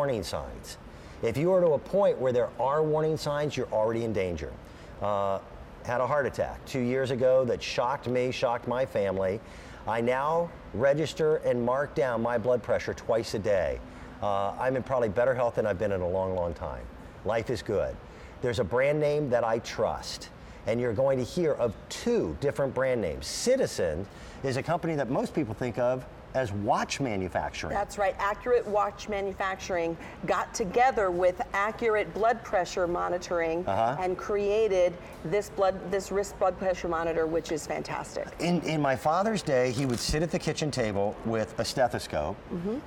warning signs. If you are to a point where there are warning signs, you're already in danger. Had a heart attack 2 years ago that shocked me, shocked my family. I now register and mark down my blood pressure twice a day. I'm in probably better health than I've been in a long, long time. Life is good. There's a brand name that I trust, and you're going to hear of 2 different brand names. Citizen is a company that most people think of as watch manufacturing. That's right. Accurate Watch Manufacturing got together with Accurate Blood Pressure Monitoring and created this wrist blood pressure monitor, which is fantastic. In my father's day, he would sit at the kitchen table with a stethoscope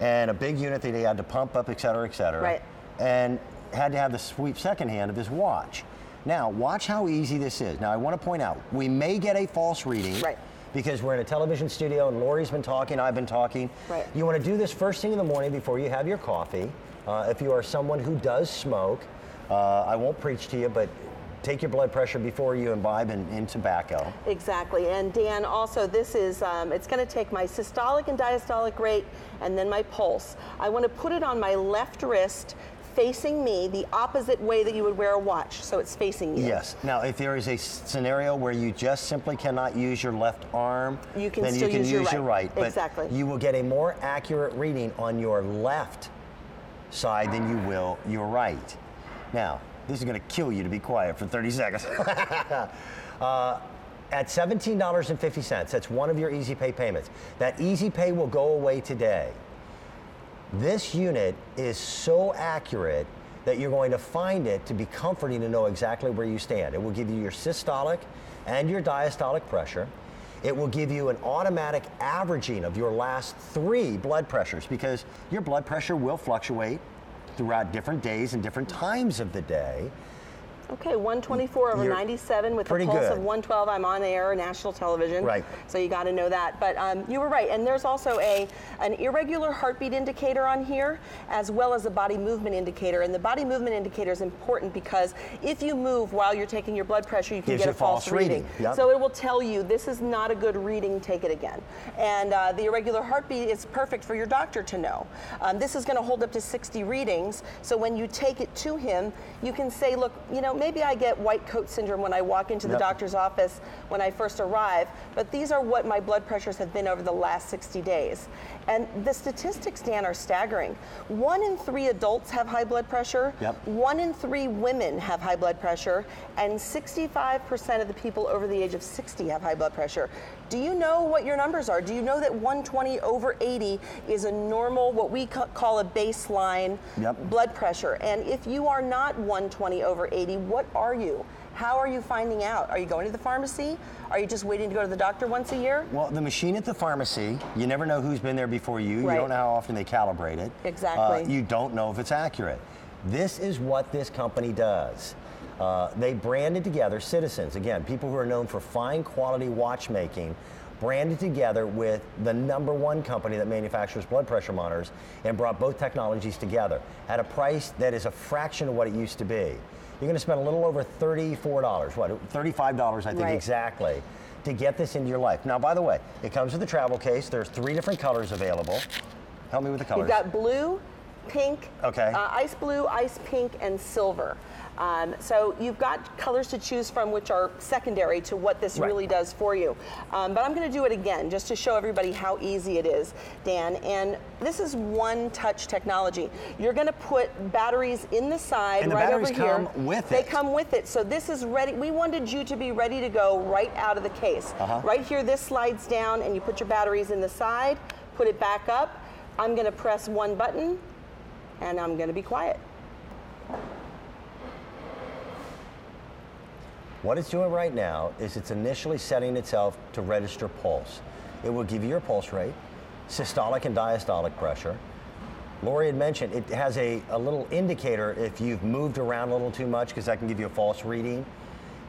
and a big unit that he had to pump up, et cetera, Right. and had to have the sweep second hand of his watch. Now, watch how easy this is. Now, I want to point out, we may get a false reading. Right. Because we're in a television studio and Lori's been talking, I've been talking. Right. You want to do this first thing in the morning before you have your coffee. If you are someone who does smoke, I won't preach to you, but take your blood pressure before you imbibe in tobacco. Exactly. And Dan, also this is, it's going to take my systolic and diastolic rate and then my pulse. I want to put it on my left wrist, facing me the opposite way that you would wear a watch, so it's facing you. Yes. Now, if there is a scenario where you just simply cannot use your left arm, then you can use your right. But exactly. You will get a more accurate reading on your left side than you will your right. Now, this is going to kill you to be quiet for 30 seconds. At $17.50, that's one of your Easy Pay payments. That Easy Pay will go away today. This unit is so accurate that you're going to find it to be comforting to know exactly where you stand. It will give you your systolic and your diastolic pressure. It will give you an automatic averaging of your last 3 blood pressures, because your blood pressure will fluctuate throughout different days and different times of the day. Okay, 124 over 97 with a pulse of 112. I'm on air, national television. Right. So you got to know that. But you were right. And there's also an irregular heartbeat indicator on here, as well as a body movement indicator. And the body movement indicator is important because if you move while you're taking your blood pressure, you can get a false reading. Yep. So it will tell you this is not a good reading, take it again. And the irregular heartbeat is perfect for your doctor to know. This is going to hold up to 60 readings. So when you take it to him, you can say, look, you know, maybe I get white coat syndrome when I walk into the doctor's office when I first arrive, but these are what my blood pressures have been over the last 60 days. And the statistics, Dan, are staggering. 1 in 3 adults have high blood pressure, 1 in 3 women have high blood pressure, and 65% of the people over the age of 60 have high blood pressure. Do you know what your numbers are? Do you know that 120 over 80 is a normal, what we call a baseline blood pressure? And if you are not 120 over 80, what are you? How are you finding out? Are you going to the pharmacy? Are you just waiting to go to the doctor once a year? Well, the machine at the pharmacy, you never know who's been there before you. You don't know how often they calibrate it. Exactly. You don't know if it's accurate. This is what this company does. They branded together citizens, again, people who are known for fine quality watchmaking, branded together with the #1 company that manufactures blood pressure monitors, and brought both technologies together at a price that is a fraction of what it used to be. You're going to spend a little over $34, $35 I think exactly, to get this into your life. Now, by the way, it comes with a travel case. There's 3 different colors available. Help me with the colors. You've got blue, pink, ice blue, ice pink, and silver. So you've got colors to choose from which are secondary to what this really does for you. But I'm going to do it again just to show everybody how easy it is, Dan. And this is one-touch technology. You're going to put batteries in the side right over here. And the batteries come with it. They come with it. So this is ready. We wanted you to be ready to go right out of the case. Right here, this slides down and you put your batteries in the side, put it back up. I'm going to press one button and I'm going to be quiet. What it's doing right now is it's initially setting itself to register pulse. It will give you your pulse rate, systolic and diastolic pressure. Lori had mentioned it has a little indicator if you've moved around a little too much, because that can give you a false reading,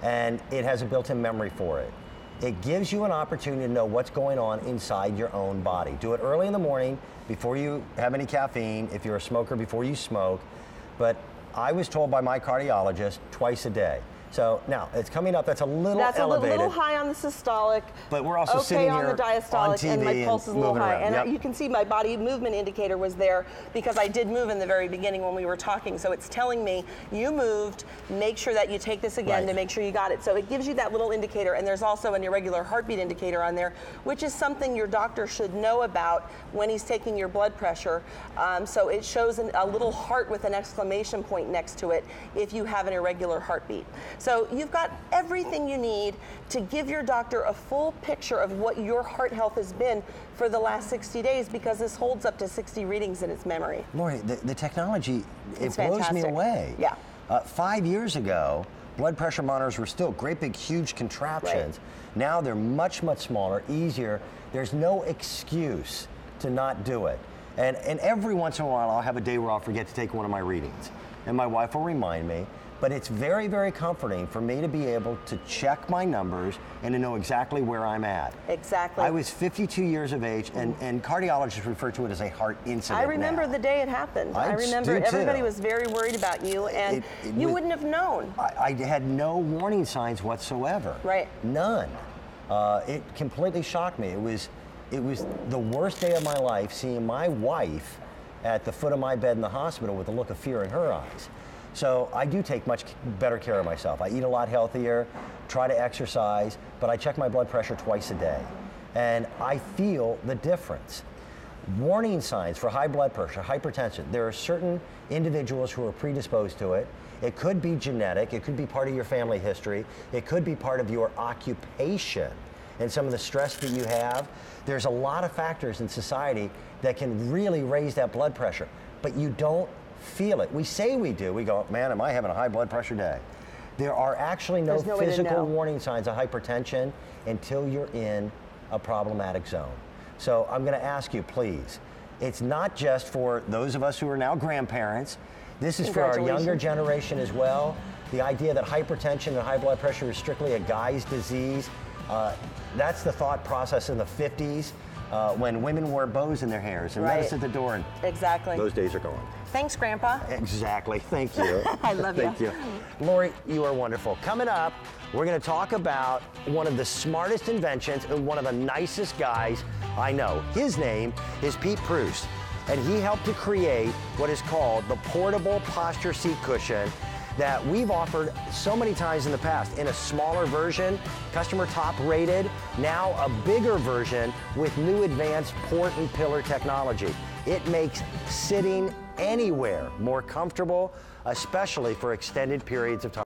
and it has a built-in memory for it. It gives you an opportunity to know what's going on inside your own body. Do it early in the morning before you have any caffeine, if you're a smoker, before you smoke. But I was told by my cardiologist twice a day. So now it's coming up. That's a little elevated. That's a little high on the systolic. But we're also sitting on here the diastolic, on TV and my pulse is a little high. around. And you can see my body movement indicator was there because I did move in the very beginning when we were talking. So it's telling me you moved. Make sure that you take this again to make sure you got it. So it gives you that little indicator. And there's also an irregular heartbeat indicator on there, which is something your doctor should know about when he's taking your blood pressure. So it shows a little heart with an exclamation point next to it if you have an irregular heartbeat. So you've got everything you need to give your doctor a full picture of what your heart health has been for the last 60 days, because this holds up to 60 readings in its memory. Lori, the technology, it blows fantastic. me away. Yeah. 5 years ago, blood pressure monitors were still great big huge contraptions. Right. Now they're much, much smaller, easier. There's no excuse to not do it. And every once in a while I'll have a day where I'll forget to take one of my readings. And my wife will remind me. But it's very, very comforting for me to be able to check my numbers and to know exactly where I'm at. Exactly. I was 52 years of age, and cardiologists refer to it as a heart incident. I remember the day it happened. I remember everybody was very worried about you, and you wouldn't have known. I had no warning signs whatsoever. Right. None. It completely shocked me. It was the worst day of my life seeing my wife at the foot of my bed in the hospital with a look of fear in her eyes. So I do take much better care of myself. I eat a lot healthier, try to exercise, but I check my blood pressure twice a day. And I feel the difference. Warning signs for high blood pressure, hypertension, there are certain individuals who are predisposed to it. It could be genetic, it could be part of your family history, it could be part of your occupation and some of the stress that you have. There's a lot of factors in society that can really raise that blood pressure, but you don't feel it. We say we do. We go, man, am I having a high blood pressure day? There are actually no physical warning signs of hypertension until you're in a problematic zone. So I'm going to ask you, please, it's not just for those of us who are now grandparents. This is for our younger generation as well. The idea that hypertension and high blood pressure is strictly a guy's disease, that's the thought process in the 50s when women wore bows in their hairs and met us at the door. And exactly. Those days are gone. Thanks, Grandpa. Exactly. Thank you. I love you. Thank you. Lori, you are wonderful. Coming up, we're going to talk about one of the smartest inventions and one of the nicest guys I know. His name is Pete Proust, and he helped to create what is called the portable posture seat cushion that we've offered so many times in the past in a smaller version, customer top rated, now a bigger version with new advanced port and pillar technology. It makes sitting anywhere more comfortable, especially for extended periods of time.